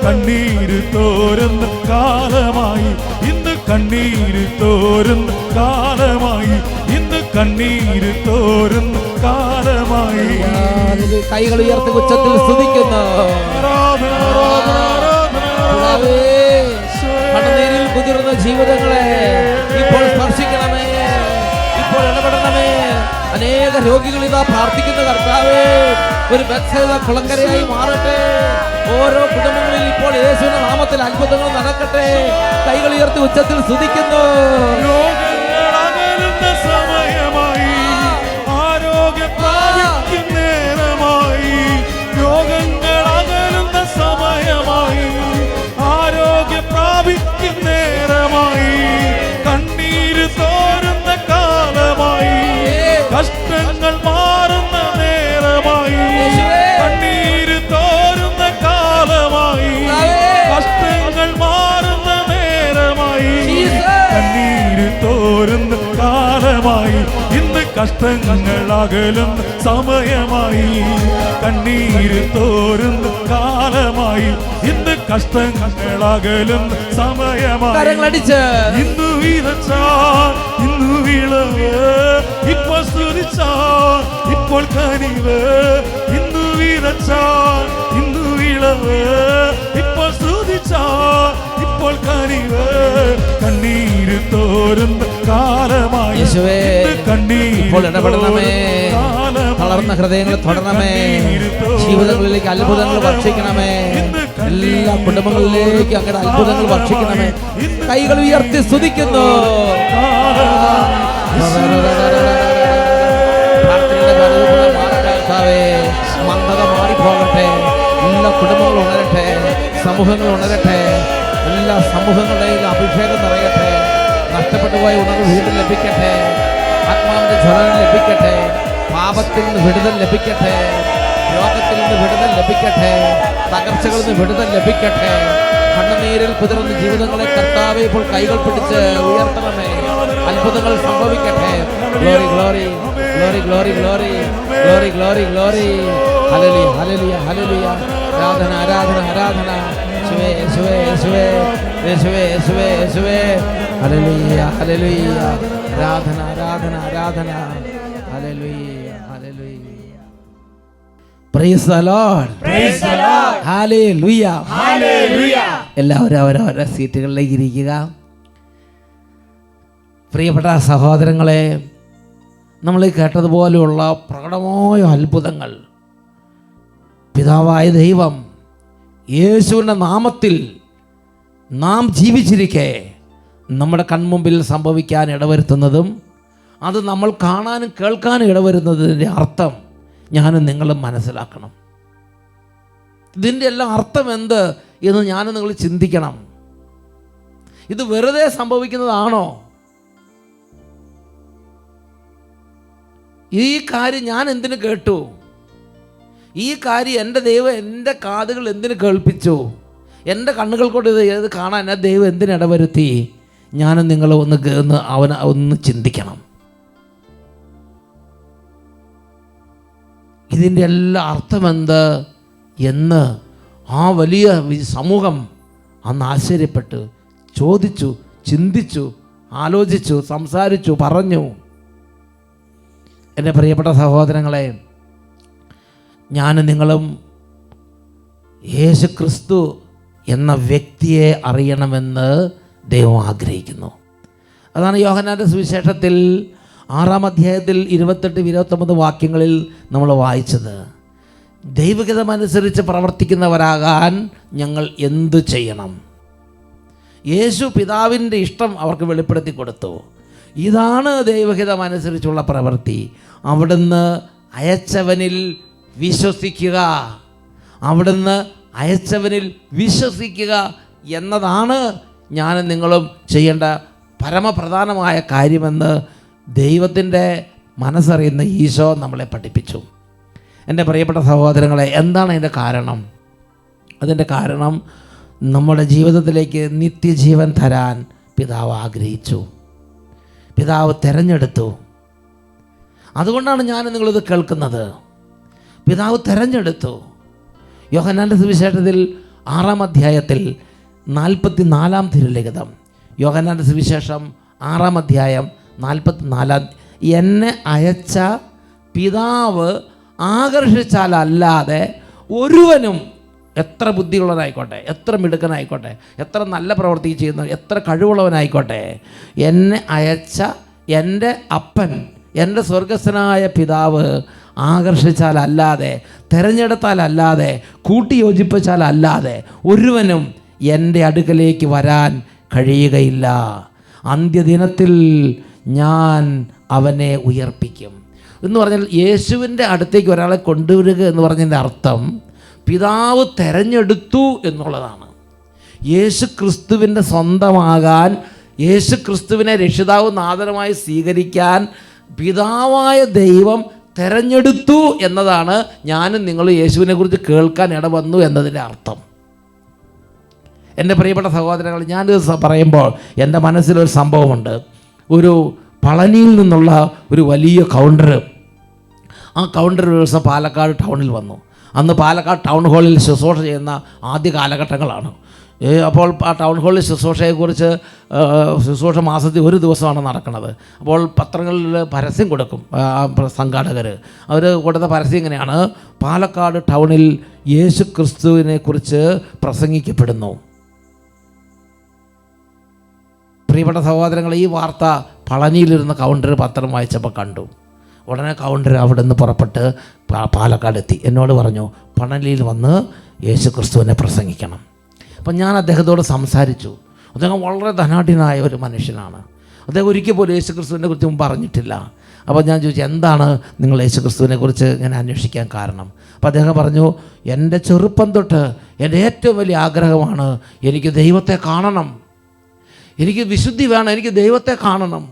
കണ്ണീര് തോരുന്ന കാലമായി ഇന്ന്, കണ്ണീര് തോരുന്ന കാലമായി ഇന്ന്, കണ്ണീര് തോരുന്ന കാലമായി. കൈകൾ ഉയർത്തി ഉച്ചത്തിൽ സ്തുതിക്കുന്നു. കണ്ണുനീരിൽ കുതിർന്ന ജീവിതങ്ങളെ ഇപ്പോൾ സ്പർശിക്കണമേ, ഇപ്പോൾ ഇടപെടണമേ. അനേക രോഗികൾ ഇതാ പ്രാർത്ഥിക്കുന്ന കർത്താവേ, ഒരു ബെത്സേദ കുളങ്കരയായി മാറട്ടെ. ഓരോ കുടുംബങ്ങളിൽ ഇപ്പോൾ യേശുവിന്റെ നാമത്തിൽ അത്ഭുതങ്ങൾ നടക്കട്ടെ. കൈകൾ ഉയർത്തി ഉച്ചത്തിൽ സ്തുതിക്കുന്നു. സമയമായി ആരോഗ്യം പ്രാപിക്കും നേരമായി, രോഗങ്ങൾ അകലുന്ന സമയമായി ആരോഗ്യം പ്രാപിക്കും നേരമായി. കണ്ണീര് തോരുന്ന കാലമായി, കഷ്ടങ്ങൾ മാറുന്ന നേരമായി. കണ്ണീര് തോരുന്ന കാലമായി, കഷ്ടങ്ങൾ മാറുന്ന നേരമായി. കണ്ണീര് തോരുന്ന കാലമായി ഇന്ന്, കഷ്ടങ്ങൾ അകലുന്ന സമയമായി. കണ്ണീര് തോരുന്ന കാലമായി ഇന്ന്, കഷ്ടങ്ങൾ അകലുന്ന സമയമായി. ഇന്നു വിതച്ചാൽ ഇന്നു വിളവ്, ഇപ്പോൾ സ്തുതിച്ചാൽ ഇപ്പോൾ കനിവ്. ഇന്നു വിതച്ചാൽ ഇന്നു വിളവ്, ഇപ്പോൾ സ്തുതിച്ചാൽ ഇപ്പോൾ കനിവ്. കണ്ണീര് തോരുന്ന കാലമായി ഇപ്പോൾ ഇടപെടണമേ. തളർന്ന ഹൃദയങ്ങളെ തൊടണമേ. ജീവിതങ്ങളിലേക്ക് അത്ഭുതങ്ങൾ ഭക്ഷിക്കണമേ. എല്ലാ കുടുംബങ്ങളിലേക്ക് അങ്ങനെ അത്ഭുതങ്ങൾ ഭക്ഷിക്കണമേ. കൈകൾ ഉയർത്തി സ്തുതിക്കുന്നു. മന്ദത മാറിപ്പോകട്ടെ. എല്ലാ കുടുംബങ്ങളും ഉണരട്ടെ, സമൂഹങ്ങൾ ഉണരട്ടെ. എല്ലാ സമൂഹങ്ങളുടെയും അഭിഷേകം നിറയട്ടെ. നഷ്ടപ്പെട്ടു പോയ ഉണർവ് വീണ്ടും ലഭിക്കട്ടെ. ആത്മാവിന്റെ ജ്വലനം ലഭിക്കട്ടെ. പാപത്തിൽ നിന്ന് വിടുതൽ ലഭിക്കട്ടെ. രോഗത്തിൽ നിന്ന് വിടുതൽ ലഭിക്കട്ടെ. തകർച്ചകളിൽ നിന്ന് വിടുതൽ ലഭിക്കട്ടെ. കണ്ണുനീരിൽ കുതിർന്ന ജീവിതങ്ങളെ കർത്താവെ ഇപ്പോൾ കൈകൾ പിടിച്ച് ഉയർത്തണമേ. അത്ഭുതങ്ങൾ സംഭവിക്കട്ടെ. Glory glory glory glory glory glory glory glory. Hallelujah hallelujah hallelujah. ആരാധന ആരാധന ആരാധന. യേശുവേ യേശുവേ യേശുവേ യേശുവേ യേശുവേ യേശുവേ. Hallelujah hallelujah. ആരാധന ആരാധന ആരാധന. Hallelujah hallelujah. Praise the Lord. Praise the Lord. Hallelujah hallelujah. എല്ലാവരും അവരവരുടെ സീറ്റുകളിലേക്ക് ഇരിക്കുക. പ്രിയപ്പെട്ട സഹോദരങ്ങളെ, നമ്മൾ കേട്ടതുപോലെയുള്ള പ്രകടമായ അത്ഭുതങ്ങൾ പിതാവായ ദൈവം യേശുവിൻ്റെ നാമത്തിൽ നാം ജീവിച്ചിരിക്കെ നമ്മുടെ കൺമുമ്പിൽ സംഭവിക്കാൻ ഇടവരുത്തുന്നതും അത് നമ്മൾ കാണാനും കേൾക്കാനും ഇടവരുന്നതിൻ്റെ അർത്ഥം ഞാനും നിങ്ങളും മനസ്സിലാക്കണം. ഇതിൻ്റെ എല്ലാം അർത്ഥം എന്ത് എന്ന് ഞാനും നിങ്ങൾ ചിന്തിക്കണം. ഇത് വെറുതെ സംഭവിക്കുന്നതാണോ? ഈ കാര്യം ഞാൻ എന്തിനു കേട്ടു? ഈ കാര്യം എൻ്റെ ദൈവം എൻ്റെ കാതുകൾ എന്തിനു കേൾപ്പിച്ചു? എൻ്റെ കണ്ണുകൾ കൊണ്ട് ഇത് കാണാൻ എൻ്റെ ദൈവം എന്തിനിടവരുത്തി? ഞാനും നിങ്ങളും ഒന്ന് ചിന്തിക്കണം. ഇതിൻ്റെ എല്ലാ അർത്ഥമെന്ത് എന്ന് ആ വലിയ സമൂഹം അന്ന് ആശ്ചര്യപ്പെട്ട് ചോദിച്ചു, ചിന്തിച്ചു, ആലോചിച്ചു, സംസാരിച്ചു, പറഞ്ഞു. എൻ്റെ പ്രിയപ്പെട്ട സഹോദരങ്ങളെ, ഞാനും നിങ്ങളും യേശു ക്രിസ്തു എന്ന വ്യക്തിയെ അറിയണമെന്ന് ദൈവം ആഗ്രഹിക്കുന്നു. അതാണ് യോഹന്നാൻ്റെ സുവിശേഷത്തിൽ 6-ാം അധ്യായത്തിൽ 28-29 വാക്യങ്ങളിൽ നമ്മൾ വായിച്ചത്. ദൈവഹിതമനുസരിച്ച് പ്രവർത്തിക്കുന്നവരാകാൻ ഞങ്ങൾ എന്തു ചെയ്യണം? യേശു പിതാവിൻ്റെ ഇഷ്ടം അവർക്ക് വെളിപ്പെടുത്തി കൊടുത്തു. ഇതാണ് ദൈവഹിതമനുസരിച്ചുള്ള പ്രവൃത്തി. അവിടുന്ന് അയച്ചവനിൽ വിശ്വസിക്കുക. അവിടുന്ന് അയച്ചവനിൽ വിശ്വസിക്കുക എന്നതാണ് ഞാനും നിങ്ങളും ചെയ്യേണ്ട പരമപ്രധാനമായ കാര്യമെന്ന് ദൈവത്തിൻ്റെ മനസ്സറിയുന്ന ഈശോ നമ്മളെ പഠിപ്പിച്ചു. എൻ്റെ പ്രിയപ്പെട്ട സഹോദരങ്ങളെ, എന്താണ് അതിൻ്റെ കാരണം? അതിൻ്റെ കാരണം നമ്മുടെ ജീവിതത്തിലേക്ക് നിത്യജീവൻ തരാൻ പിതാവ് ആഗ്രഹിച്ചു, പിതാവ് തിരഞ്ഞെടുത്തു. അതുകൊണ്ടാണ് ഞാൻ നിങ്ങളിത് കേൾക്കുന്നത്. പിതാവ് തിരഞ്ഞെടുത്തു. യോഹന്നാൻ്റെ സുവിശേഷത്തിൽ 6-ാം അധ്യായത്തിൽ 44-ാം തിരുലിഖിതം, യോഹന്നാൻ്റെ സുവിശേഷം 6-ാം അധ്യായം 44, എന്നെ അയച്ച പിതാവ് ആകർഷിച്ചാലല്ലാതെ ഒരുവനും, എത്ര ബുദ്ധിയുള്ളവനായിക്കോട്ടെ, എത്ര മിടുക്കനായിക്കോട്ടെ, എത്ര നല്ല പ്രവൃത്തി ചെയ്യുന്ന, എത്ര കഴിവുള്ളവനായിക്കോട്ടെ, എന്നെ അയച്ച എൻ്റെ അപ്പൻ, എൻ്റെ സ്വർഗസ്ഥനായ പിതാവ് ആകർഷിച്ചാലല്ലാതെ, തിരഞ്ഞെടുത്താലല്ലാതെ, കൂട്ടിയോജിപ്പിച്ചാലല്ലാതെ ഒരുവനും എൻ്റെ അടുക്കലേക്ക് വരാൻ കഴിയുകയില്ല. അന്ത്യദിനത്തിൽ ഞാൻ അവനെ ഉയർപ്പിക്കും എന്ന് പറഞ്ഞാൽ, യേശുവിൻ്റെ അടുത്തേക്ക് ഒരാളെ കൊണ്ടുവരിക എന്ന് പറഞ്ഞതിൻ്റെ അർത്ഥം പിതാവ് തിരഞ്ഞെടുത്തു എന്നുള്ളതാണ്. യേശു ക്രിസ്തുവിൻ്റെ സ്വന്തമാകാൻ, യേശു ക്രിസ്തുവിനെ രക്ഷിതാവ് നാഥനുമായി സ്വീകരിക്കാൻ പിതാവായ ദൈവം തിരഞ്ഞെടുത്തു എന്നതാണ് ഞാനും നിങ്ങൾ യേശുവിനെ കുറിച്ച് കേൾക്കാൻ ഇടവന്നു എന്നതിൻ്റെ അർത്ഥം. എൻ്റെ പ്രിയപ്പെട്ട സഹോദരങ്ങൾ, ഞാനിത് പറയുമ്പോൾ എൻ്റെ മനസ്സിലൊരു സംഭവമുണ്ട്. ഒരു പളനിയിൽ നിന്നുള്ള ഒരു വലിയ കൗണ്ടർ, ആ കൗണ്ടർ ഒരു ദിവസം പാലക്കാട് ടൗണിൽ വന്നു. അന്ന് പാലക്കാട് ടൗൺ ഹാളിൽ ശുശ്രൂഷ ചെയ്യുന്ന ആദ്യ കാലഘട്ടങ്ങളാണ്. അപ്പോൾ ആ ടൗൺ ഹാളിൽ ശുശ്രൂഷയെക്കുറിച്ച്, ശുശ്രൂഷ മാസത്തിൽ ഒരു ദിവസമാണ് നടക്കുന്നത്. അപ്പോൾ പത്രങ്ങളിൽ പരസ്യം കൊടുക്കും സംഘാടകർ. അവർ കൊടുത്ത പരസ്യം ഇങ്ങനെയാണ്: പാലക്കാട് ടൗണിൽ യേശു ക്രിസ്തുവിനെ കുറിച്ച് പ്രസംഗിക്കപ്പെടുന്നു. പ്രിയപ്പെട്ട സഹോദരങ്ങൾ, ഈ വാർത്ത പളനിയിലിരുന്ന കൗണ്ടർ പത്രം വായിച്ചപ്പോൾ കണ്ടു. ഉടനെ കൗണ്ടർ അവിടെ നിന്ന് പുറപ്പെട്ട് പാലക്കാട് എത്തി. എന്നോട് പറഞ്ഞു, പളനിയിൽ വന്ന് യേശു ക്രിസ്തുവിനെ പ്രസംഗിക്കണം. അപ്പം ഞാൻ അദ്ദേഹത്തോട് സംസാരിച്ചു. അദ്ദേഹം വളരെ ധനാഢ്യനായ ഒരു മനുഷ്യനാണ്. അദ്ദേഹം ഒരിക്കൽ പോലും യേശു ക്രിസ്തുവിനെ കുറിച്ച് മുമ്പ് പറഞ്ഞിട്ടില്ല. അപ്പോൾ ഞാൻ ചോദിച്ചു, എന്താണ് നിങ്ങൾ യേശു ക്രിസ്തുവിനെ കുറിച്ച് ഞാൻ അന്വേഷിക്കാൻ കാരണം? അപ്പോൾ അദ്ദേഹം പറഞ്ഞു, എൻ്റെ ചെറുപ്പം തൊട്ട് എൻ്റെ ഏറ്റവും വലിയ ആഗ്രഹമാണ് എനിക്ക് ദൈവത്തെ കാണണം, എനിക്ക് വിശുദ്ധി വേണം, എനിക്ക് ദൈവത്തെ കാണണം.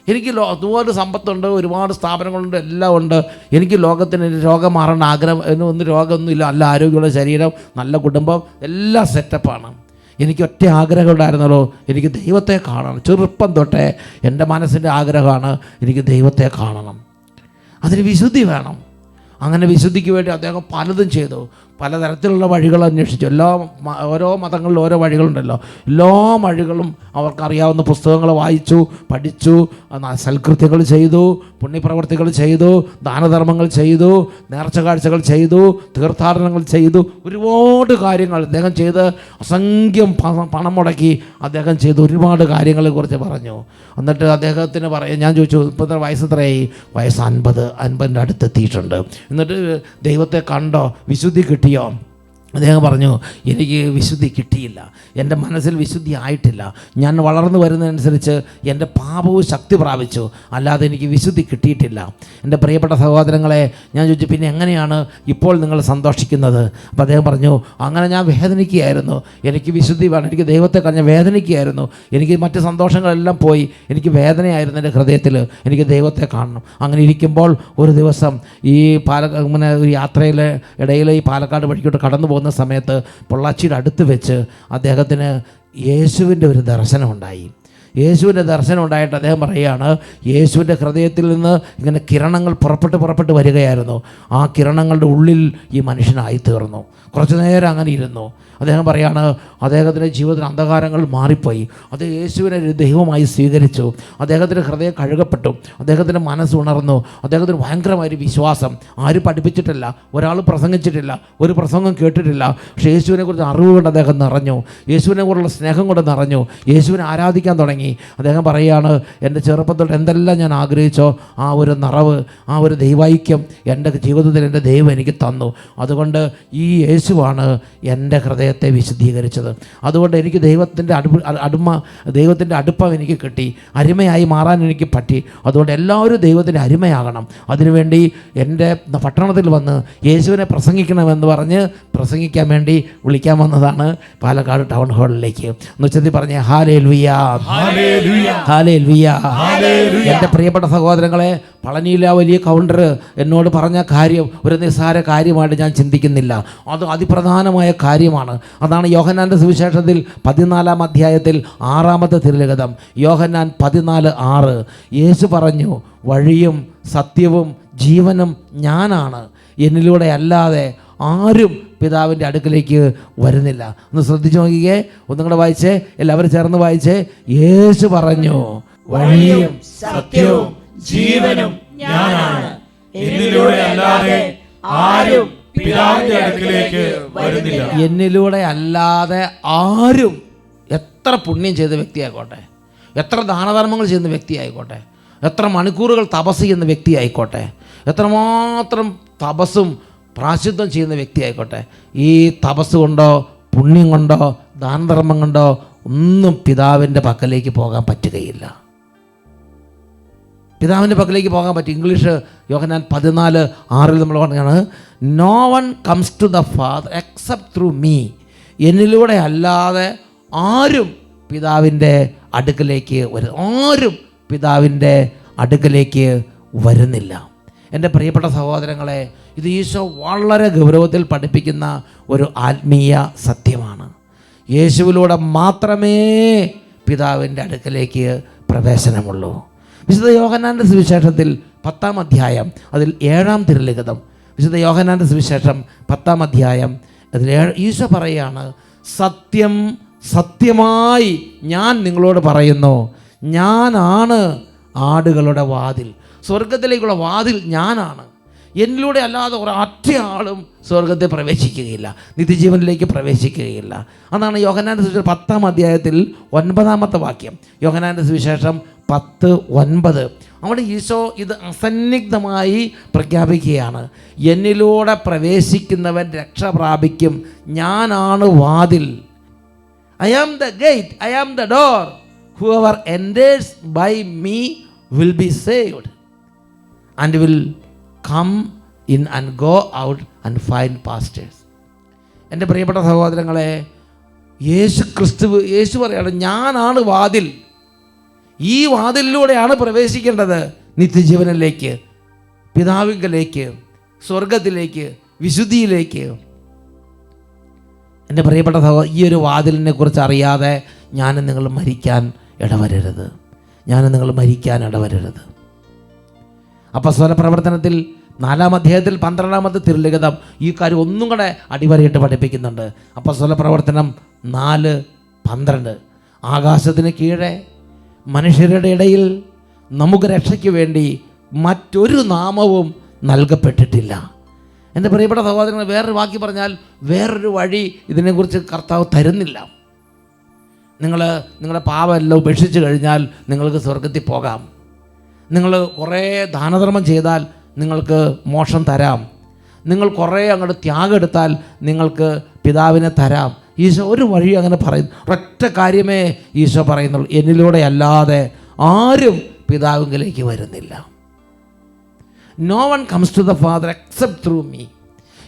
എനിക്ക് അതുപോലെ സമ്പത്തുണ്ട്, ഒരുപാട് സ്ഥാപനങ്ങളുണ്ട്, എല്ലാം ഉണ്ട്. എനിക്ക് ലോകത്തിന് രോഗം മാറേണ്ട ആഗ്രഹം, ഒന്നും രോഗമൊന്നുമില്ല, നല്ല ആരോഗ്യമുള്ള ശരീരം, നല്ല കുടുംബം, എല്ലാം സെറ്റപ്പാണ്. എനിക്ക് ഒറ്റ ആഗ്രഹം ഉണ്ടായിരുന്നല്ലോ, എനിക്ക് ദൈവത്തെ കാണണം. ചെറുപ്പം തൊട്ടേ എൻ്റെ മനസ്സിൻ്റെ ആഗ്രഹമാണ് എനിക്ക് ദൈവത്തെ കാണണം, അതിന് വിശുദ്ധി വേണം. അങ്ങനെ വിശുദ്ധിക്ക് വേണ്ടി അദ്ദേഹം പലതും ചെയ്തു. പലതരത്തിലുള്ള വഴികൾ അന്വേഷിച്ചു. ഓരോ മതങ്ങളിലും ഓരോ വഴികളുണ്ടല്ലോ. എല്ലാ വഴികളും അവർക്കറിയാവുന്ന പുസ്തകങ്ങൾ വായിച്ചു, പഠിച്ചു, സൽകൃത്യങ്ങൾ ചെയ്തു, പുണ്യപ്രവർത്തികൾ ചെയ്തു, ദാനധർമ്മങ്ങൾ ചെയ്തു, നേർച്ച കാഴ്ചകൾ ചെയ്തു, തീർത്ഥാടനങ്ങൾ ചെയ്തു, ഒരുപാട് കാര്യങ്ങൾ അദ്ദേഹം ചെയ്ത്, അസംഖ്യം പണം മുടക്കി അദ്ദേഹം ചെയ്ത് ഒരുപാട് കാര്യങ്ങളെക്കുറിച്ച് പറഞ്ഞു. എന്നിട്ട് അദ്ദേഹത്തിന് ഞാൻ ചോദിച്ചു, ഇപ്പോഴത്തെ വയസ്സ് എത്രയായി? വയസ്സ് 50-ൻ്റെ അടുത്തെത്തിയിട്ടുണ്ട്. എന്നിട്ട് ദൈവത്തെ കണ്ടോ, വിശുദ്ധി കിട്ടിയോ? അദ്ദേഹം പറഞ്ഞു, എനിക്ക് വിശുദ്ധി കിട്ടിയില്ല, എൻ്റെ മനസ്സിൽ വിശുദ്ധി ആയിട്ടില്ല. ഞാൻ വളർന്നു വരുന്നതനുസരിച്ച് എൻ്റെ പാപവും ശക്തി പ്രാപിച്ചു, അല്ലാതെ എനിക്ക് വിശുദ്ധി കിട്ടിയിട്ടില്ല. എൻ്റെ പ്രിയപ്പെട്ട സഹോദരങ്ങളെ, ഞാൻ ചോദിച്ചു, പിന്നെ എങ്ങനെയാണ് ഇപ്പോൾ നിങ്ങൾ സന്തോഷിക്കുന്നത്? അപ്പോൾ അദ്ദേഹം പറഞ്ഞു, അങ്ങനെ ഞാൻ വേദനിക്കുകയായിരുന്നു, എനിക്ക് വിശുദ്ധി വേണം, എനിക്ക് ദൈവത്തെ കഴിഞ്ഞ് വേദനിക്കുകയായിരുന്നു, എനിക്ക് മറ്റ് സന്തോഷങ്ങളെല്ലാം പോയി, എനിക്ക് വേദനയായിരുന്നു എൻ്റെ ഹൃദയത്തിൽ, എനിക്ക് ദൈവത്തെ കാണണം. അങ്ങനെ ഇരിക്കുമ്പോൾ ഒരു ദിവസം ഈ ഇങ്ങനെ ഒരു യാത്രയിലെ ഇടയിൽ ഈ പാലക്കാട് വഴിക്കോട്ട് കടന്നു പോകുന്ന സമയത്ത് പൊള്ളാച്ചിയുടെ അടുത്ത് വെച്ച് അദ്ദേഹത്തിന് യേശുവിൻ്റെ ഒരു ദർശനം ഉണ്ടായി. യേശുവിൻ്റെ ദർശനം ഉണ്ടായിട്ട് അദ്ദേഹം പറയുകയാണ്, യേശുവിൻ്റെ ഹൃദയത്തിൽ നിന്ന് ഇങ്ങനെ കിരണങ്ങൾ പുറപ്പെട്ട് വരികയായിരുന്നു. ആ കിരണങ്ങളുടെ ഉള്ളിൽ ഈ മനുഷ്യനായി തീർന്നു. കുറച്ചു നേരം അങ്ങനെ ഇരുന്നു. അദ്ദേഹം പറയാണ്, അദ്ദേഹത്തിൻ്റെ ജീവിതത്തിൽ അന്ധകാരങ്ങൾ മാറിപ്പോയി. അത് യേശുവിനെ ഒരു ദൈവമായി സ്വീകരിച്ചു. അദ്ദേഹത്തിൻ്റെ ഹൃദയം കഴുകപ്പെട്ടു, അദ്ദേഹത്തിൻ്റെ മനസ്സ് ഉണർന്നു, അദ്ദേഹത്തിന് ഭയങ്കരമായൊരു വിശ്വാസം. ആരും പഠിപ്പിച്ചിട്ടില്ല, ഒരാൾ പ്രസംഗിച്ചിട്ടില്ല, ഒരു പ്രസംഗം കേട്ടിട്ടില്ല. പക്ഷേ യേശുവിനെക്കുറിച്ച് അറിവ് കൊണ്ട് അദ്ദേഹം നിറഞ്ഞു, യേശുവിനെക്കുറിച്ചുള്ള സ്നേഹം കൊണ്ട് നിറഞ്ഞു, യേശുവിനെ ആരാധിക്കാൻ തുടങ്ങി. അദ്ദേഹം പറയുകയാണ്, എൻ്റെ ചെറുപ്പത്തിൽ എന്തെല്ലാം ഞാൻ ആഗ്രഹിച്ചോ ആ ഒരു നിറവ്, ആ ഒരു ദൈവൈക്യം എൻ്റെ ജീവിതത്തിൽ എൻ്റെ ദൈവം എനിക്ക് തന്നു. അതുകൊണ്ട് ഈ യേശുവാണ് എൻ്റെ ഹൃദയത്തെ വിശുദ്ധീകരിച്ചത്. അതുകൊണ്ട് എനിക്ക് ദൈവത്തിൻ്റെ ദൈവത്തിൻ്റെ അടുപ്പം എനിക്ക് കിട്ടി, അരിമയായി മാറാൻ എനിക്ക് പറ്റി. അതുകൊണ്ട് എല്ലാവരും ദൈവത്തിൻ്റെ അരിമയാകണം. അതിനുവേണ്ടി എൻ്റെ പട്ടണത്തിൽ വന്ന് യേശുവിനെ പ്രസംഗിക്കണമെന്ന് പറഞ്ഞ് പ്രസംഗിക്കാൻ വേണ്ടി വിളിക്കാൻ വന്നതാണ് പാലക്കാട് ടൗൺ ഹാളിലേക്ക്. എന്നുവെച്ചാൽ പറഞ്ഞേ, ഹല്ലേലൂയ. ഹല്ലേലൂയ. എൻ്റെ പ്രിയപ്പെട്ട സഹോദരങ്ങളെ, പളനിയിലെ ആ വലിയ കൗണ്ടർ എന്നോട് പറഞ്ഞ കാര്യം ഒരു നിസ്സാര കാര്യമായിട്ട് ഞാൻ ചിന്തിക്കുന്നില്ല. അത് അതിപ്രധാനമായ കാര്യമാണ്. അതാണ് യോഹന്നാൻ്റെ സുവിശേഷത്തിൽ 14-ാം അധ്യായത്തിൽ 6-ാമത്തെ തിരുലിഖിതം, യോഹന്നാൻ 14:6. യേശു പറഞ്ഞു, വഴിയും സത്യവും ജീവനും ഞാനാണ്, എന്നിലൂടെ അല്ലാതെ ആരും പിതാവിൻ്റെ അടുക്കലേക്ക് വരുന്നില്ല. ഒന്ന് ശ്രദ്ധിച്ചു നോക്കിക്കേ, ഒന്നും കൂടെ വായിച്ചേ, എല്ലാവരും ചേർന്ന് വായിച്ചേ. യേശു പറഞ്ഞു, വഴിയും സത്യവും ജീവനും ഞാനാണ്, എന്നിലൂടെ അല്ലാതെ ആരും പിതാവിന്റെ അടുക്കലേക്ക് വരുന്നില്ല. എന്നിലൂടെ അല്ലാതെ ആരും, എത്ര പുണ്യം ചെയ്ത വ്യക്തിയായിക്കോട്ടെ, എത്ര ദാനധർമ്മങ്ങൾ ചെയ്യുന്ന വ്യക്തിയായിക്കോട്ടെ, എത്ര മണിക്കൂറുകൾ തപസ് ചെയ്യുന്ന വ്യക്തിയായിക്കോട്ടെ, എത്രമാത്രം തപസ്സും പ്രാശ്ചിത്വം ചെയ്യുന്ന വ്യക്തിയായിക്കോട്ടെ, ഈ തപസ് കൊണ്ടോ പുണ്യം കൊണ്ടോ ദാനധർമ്മം കൊണ്ടോ ഒന്നും പിതാവിൻ്റെ പക്കലേക്ക് പോകാൻ പറ്റുകയില്ല. പിതാവിൻ്റെ പക്കലേക്ക് പോകാൻ പറ്റും. ഇംഗ്ലീഷ് യോഹന്നാൻ 14:6 നമ്മൾ പറഞ്ഞാണ്, no one comes to the father except through me, എന്നിലൂടെ അല്ലാതെ ആരും പിതാവിൻ്റെ അടുക്കലേക്ക് ആരും പിതാവിൻ്റെ അടുക്കലേക്ക് വരുന്നില്ല. എൻ്റെ പ്രിയപ്പെട്ട സഹോദരങ്ങളെ, ഇത് ഈശോ വളരെ ഗൗരവത്തിൽ പഠിപ്പിക്കുന്ന ഒരു ആത്മീയ സത്യമാണ്. യേശുവിലൂടെ മാത്രമേ പിതാവിൻ്റെ അടുക്കലേക്ക് പ്രവേശനമുള്ളൂ. വിശുദ്ധ യോഹന്നാൻ്റെ സുവിശേഷത്തിൽ 10-ാം അധ്യായം അതിൽ 7-ാം തിരുലിഖിതം, വിശുദ്ധ യോഹന്നാൻ്റെ സുവിശേഷം 10-ാം അധ്യായം അതിൽ ഈശോ പറയുകയാണ്, സത്യം സത്യമായി ഞാൻ നിങ്ങളോട് പറയുന്നു, ഞാനാണ് ആടുകളുടെ വാതിൽ. സ്വർഗത്തിലേക്കുള്ള വാതിൽ ഞാനാണ്. എന്നിലൂടെ അല്ലാതെ ഒരൊറ്റ ആളും സ്വർഗത്തിൽ പ്രവേശിക്കുകയില്ല, നിത്യജീവനിലേക്ക് പ്രവേശിക്കുകയില്ല. അതാണ് യോഹന്നാൻ്റെ സുവിശേഷം 10-ാം അധ്യായത്തിൽ 9-ാമത്തെ വാക്യം. യോഹന്നാൻ്റെ സുവിശേഷം 10:9. അവിടെ ഈശോ ഇത് അസന്നിഗ്ധമായി പ്രഖ്യാപിക്കുകയാണ്, എന്നിലൂടെ പ്രവേശിക്കുന്നവൻ രക്ഷ പ്രാപിക്കും, ഞാനാണ് വാതിൽ. I am the gate, I am the door. Whoever enters by me will be saved and will come in and go out and find pastures. എൻ്റെ പ്രിയപ്പെട്ട സഹോദരങ്ങളെ, യേശു പറയാണ്, ഞാനാണ് വാതിൽ. ഈ വാതിലിലൂടെയാണ് പ്രവേശിക്കേണ്ടത് നിത്യജീവനിലേക്ക്, പിതാവിങ്കലേക്ക്, സ്വർഗത്തിലേക്ക്, വിശുദ്ധിയിലേക്ക്. എൻ്റെ പ്രിയപ്പെട്ട ഈ ഒരു വാതിലിനെ കുറിച്ച് അറിയാതെ ഞാനും നിങ്ങൾ മരിക്കാൻ ഇടവരരുത്. അപ്പോസ്തല പ്രവർത്തനത്തിൽ 4-ാം അധ്യായത്തിൽ 12-ാമത്തെ തിരുലിഖിതം ഈ കാര്യം ഒന്നും കൂടെ അടിവരയിട്ട് പഠിപ്പിക്കുന്നുണ്ട്. അപ്പോസ്തല പ്രവർത്തനം 4:12. ആകാശത്തിന് കീഴെ മനുഷ്യരുടെ ഇടയിൽ നമുക്ക് രക്ഷയ്ക്ക് വേണ്ടി മറ്റൊരു നാമവും നൽകപ്പെട്ടിട്ടില്ല. എൻ്റെ പ്രിയപ്പെട്ട സഹോദരങ്ങൾ, വേറൊരു വാക്കി പറഞ്ഞാൽ വേറൊരു വഴി ഇതിനെക്കുറിച്ച് കർത്താവ് തരുന്നില്ല. നിങ്ങളുടെ പാപമെല്ലാം ഉപേക്ഷിച്ച് കഴിഞ്ഞാൽ നിങ്ങൾക്ക് സ്വർഗത്തിൽ പോകാം. നിങ്ങൾ കുറേ ദാനധർമ്മം ചെയ്താൽ നിങ്ങൾക്ക് മോക്ഷം തരാം. നിങ്ങൾ കുറേ അങ്ങോട്ട് ത്യാഗം എടുത്താൽ നിങ്ങൾക്ക് പിതാവിനെ തരാം. ഈശോ ഒരു വഴി അങ്ങനെ പറയുന്നു, ഒരൊറ്റ കാര്യമേ ഈശോ പറയുന്നുള്ളൂ, എന്നിലൂടെ അല്ലാതെ ആരും പിതാവിലേക്ക് വരുന്നില്ല. No one comes to the father except through me,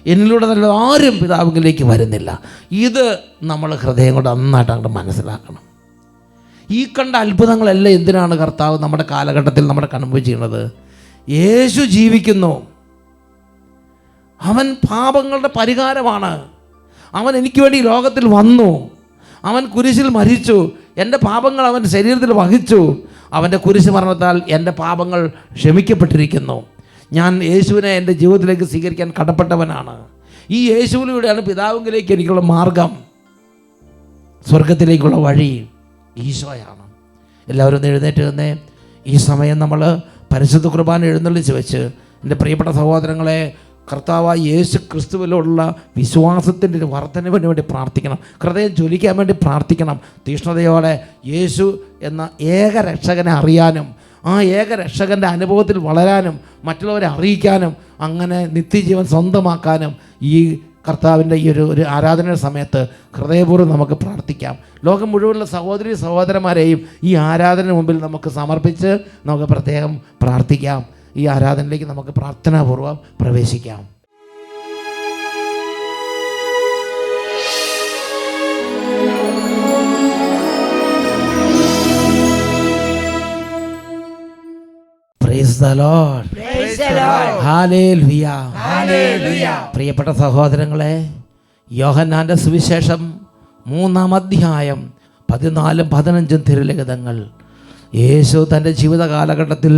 എന്നിലൂടെ നല്ല ആരും പിതാവിലേക്ക് വരുന്നില്ല. ഇത് നമ്മൾ ഹൃദയം കൊണ്ട് നന്നായിട്ട് അങ്ങോട്ട് മനസ്സിലാക്കണം. ഈ കണ്ട അത്ഭുതങ്ങളെല്ലാം എന്തിനാണ് കർത്താവ് നമ്മുടെ കാലഘട്ടത്തിൽ നമ്മുടെ കൺമുമ്പിൽ ചെയ്യുന്നത്? യേശു ജീവിക്കുന്നു, അവൻ പാപങ്ങളുടെ പരിഹാരമാണ്. അവൻ എനിക്ക് വേണ്ടി ലോകത്തിൽ വന്നു, അവൻ കുരിശിൽ മരിച്ചു, എൻ്റെ പാപങ്ങൾ അവൻ ശരീരത്തിൽ വഹിച്ചു. അവൻ്റെ കുരിശ് മരണത്താൽ എൻ്റെ പാപങ്ങൾ ക്ഷമിക്കപ്പെട്ടിരിക്കുന്നു. ഞാൻ യേശുവിനെ എൻ്റെ ജീവിതത്തിലേക്ക് സ്വീകരിക്കാൻ കടപ്പെട്ടവനാണ്. ഈ യേശുവിലൂടെയാണ് പിതാവിലേക്ക് എനിക്കുള്ള മാർഗം, സ്വർഗത്തിലേക്കുള്ള വഴി ഈശോയാണ്. എല്ലാവരും ഒന്ന് എഴുന്നേറ്റ് നിന്നേ. ഈ സമയം നമ്മൾ പരിശുദ്ധ കുർബാന എഴുന്നള്ളിച്ച് വെച്ച് എൻ്റെ പ്രിയപ്പെട്ട സഹോദരങ്ങളെ, കർത്താവായ യേശു ക്രിസ്തുവിലുള്ള വിശ്വാസത്തിൻ്റെ ഒരു വർധനവിന് വേണ്ടി പ്രാർത്ഥിക്കണം. ഹൃദയം ജ്വലിക്കാൻ വേണ്ടി പ്രാർത്ഥിക്കണം. തീഷ്ണതയോടെ യേശു എന്ന ഏക രക്ഷകനെ അറിയാനും ആ ഏക രക്ഷകൻ്റെ അനുഭവത്തിൽ വളരാനും മറ്റുള്ളവരെ അറിയിക്കാനും അങ്ങനെ നിത്യജീവൻ സ്വന്തമാക്കാനും ഈ കർത്താവിൻ്റെ ഈ ഒരു ആരാധനയുടെ സമയത്ത് ഹൃദയപൂർവ്വം നമുക്ക് പ്രാർത്ഥിക്കാം. ലോകം മുഴുവനുള്ള സഹോദരി സഹോദരന്മാരെയും ഈ ആരാധന മുമ്പിൽ നമുക്ക് സമർപ്പിച്ച് നമുക്ക് പ്രത്യേകം പ്രാർത്ഥിക്കാം. ഈ ആരാധനയിലേക്ക് നമുക്ക് പ്രാർത്ഥനാപൂർവ്വം പ്രവേശിക്കാം. Praise the Lord. ഹല്ലേലൂയ. പ്രിയപ്പെട്ട സഹോദരങ്ങളെ, യോഹന്നാന്റെ സുവിശേഷം 3-ാം അധ്യായം 14-15 തിരുലിഖിതങ്ങൾ. യേശു തൻ്റെ ജീവിത കാലഘട്ടത്തിൽ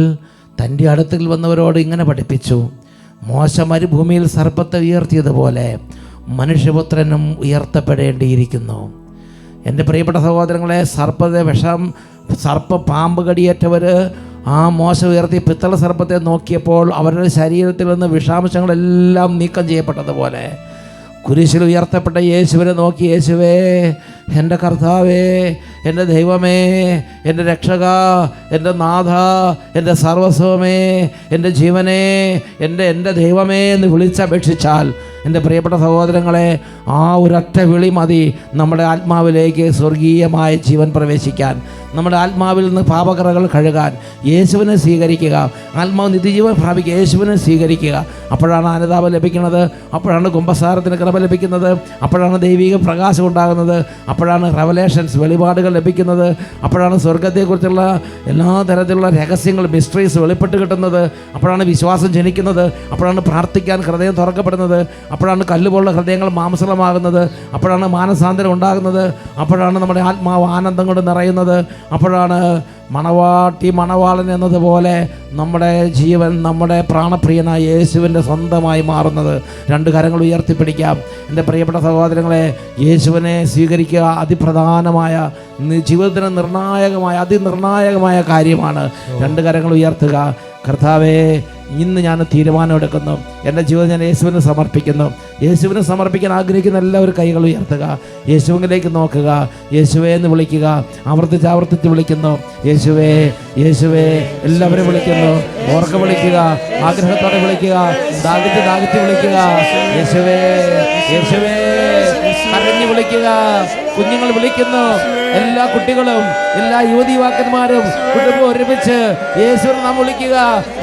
തൻ്റെ അടുത്തിൽ വന്നവരോട് ഇങ്ങനെ പഠിപ്പിച്ചു: മോശ മരുഭൂമിയിൽ സർപ്പത്തെ ഉയർത്തിയതുപോലെ മനുഷ്യപുത്രനും ഉയർത്തപ്പെടേണ്ടിയിരിക്കുന്നു. എൻ്റെ പ്രിയപ്പെട്ട സഹോദരങ്ങളെ, പാമ്പ് കടിയേറ്റവർ ആ മോശ ഉയർത്തി പിത്തള സർപ്പത്തെ നോക്കിയപ്പോൾ അവരുടെ ശരീരത്തിൽ നിന്ന് വിഷാംശങ്ങളെല്ലാം നീക്കം ചെയ്യപ്പെട്ടതുപോലെ കുരിശിൽ ഉയർത്തപ്പെട്ട യേശുവിനെ നോക്കി, യേശുവേ, എൻ്റെ കർത്താവേ, എൻ്റെ ദൈവമേ, എൻ്റെ രക്ഷക, എൻ്റെ നാഥ, എൻ്റെ സർവസ്വമേ, എൻ്റെ ജീവനേ, എൻ്റെ ദൈവമേ എന്ന് വിളിച്ചപേക്ഷിച്ചാൽ, എൻ്റെ പ്രിയപ്പെട്ട സഹോദരങ്ങളെ, ആ ഒരൊറ്റ വിളി മതി നമ്മുടെ ആത്മാവിലേക്ക് സ്വർഗീയമായ ജീവൻ പ്രവേശിക്കാൻ, നമ്മുടെ ആത്മാവിൽ നിന്ന് പാപകറകൾ കഴുകാൻ. യേശുവിനെ സ്വീകരിക്കുക, ആത്മാവ് നിത്യജീവൻ പ്രാപിക്കുക, യേശുവിനെ സ്വീകരിക്കുക. അപ്പോഴാണ് അനുതാപം ലഭിക്കുന്നത്, അപ്പോഴാണ് കുമ്പസാരത്തിന് കൃപ ലഭിക്കുന്നത്, അപ്പോഴാണ് ദൈവിക പ്രകാശം ഉണ്ടാകുന്നത്, അപ്പോഴാണ് റെവലേഷൻസ്, വെളിപാടുകൾ ലഭിക്കുന്നത്, അപ്പോഴാണ് സ്വർഗത്തെക്കുറിച്ചുള്ള എല്ലാ തരത്തിലുള്ള രഹസ്യങ്ങൾ, മിസ്റ്ററീസ് വെളിപ്പെട്ട് കിട്ടുന്നത്, അപ്പോഴാണ് വിശ്വാസം ജനിക്കുന്നത്, അപ്പോഴാണ് പ്രാർത്ഥിക്കാൻ ഹൃദയം തുറക്കപ്പെടുന്നത്, അപ്പോഴാണ് കല്ലുപോലുള്ള ഹൃദയങ്ങൾ മാംസളമാകുന്നത്, അപ്പോഴാണ് മാനസാന്തരം ഉണ്ടാകുന്നത്, അപ്പോഴാണ് നമ്മുടെ ആത്മാവ് ആനന്ദം കൊണ്ട് നിറയുന്നത്, അപ്പോഴാണ് മണവാളൻ എന്നതുപോലെ നമ്മുടെ ജീവൻ, നമ്മുടെ പ്രാണപ്രിയനായ യേശുവിൻ്റെ സ്വന്തമായി മാറുന്നത്. 2 കരങ്ങൾ ഉയർത്തിപ്പിടിക്കാം. എൻ്റെ പ്രിയപ്പെട്ട സഹോദരങ്ങളെ, യേശുവിനെ സ്വീകരിക്കുക അതിപ്രധാനമായ, ജീവിതത്തിന് നിർണായകമായ, അതിനിർണായകമായ കാര്യമാണ്. 2 കരങ്ങൾ ഉയർത്തുക. കർത്താവേ, ഇന്ന് ഞാൻ തീരുമാനമെടുക്കുന്നു, എൻ്റെ ജീവിതം ഞാൻ യേശുവിന് സമർപ്പിക്കുന്നു. യേശുവിനെ സമർപ്പിക്കാൻ ആഗ്രഹിക്കുന്ന എല്ലാവരും കൈകൾ ഉയർത്തുക. യേശുവിലേക്ക് നോക്കുക, യേശുവേ എന്ന് വിളിക്കുക. ആവർത്തിച്ച് വിളിക്കുന്നു, യേശുവേ, യേശുവേ. എല്ലാവരും വിളിക്കുന്നു, ഓർക്ക വിളിക്കുക, ആഗ്രഹത്തോടെ വിളിക്കുക, ദാഹിച്ച് വിളിക്കുക. യേശുവേ, യേശുവേ, കരഞ്ഞു വിളിക്കുക. കുഞ്ഞുങ്ങൾ വിളിക്കുന്നു, എല്ലാ കുട്ടികളും, എല്ലാ യുവതിവാക്കന്മാരും കുടുംബം ഒരുമിച്ച് യേശുവിനെ നാം വിളിക്കുക.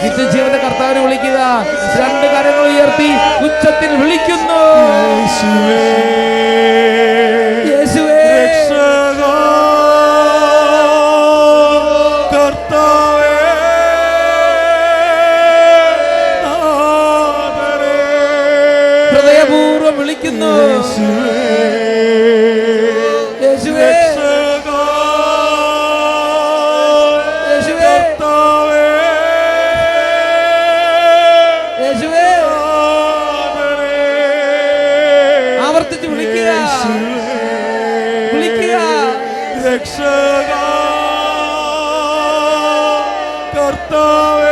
നിത്യജീവന്റെ കർത്താവിനെ വിളിക്കുക. 2 കരങ്ങൾ ഉയർത്തി ഉച്ചത്തിൽ വിളിക്കുന്നു, യേശുവേ, യേശുവേ, കർത്താവേ, ഹൃദയപൂർവ്വം വിളിക്കുന്നു, യേശുവേ, യേശുവേ, യേശുവേ. ആവർത്തിച്ച് വിളിക്കുക, വിളിക്കുക. രക്ഷക, കർത്താവേ,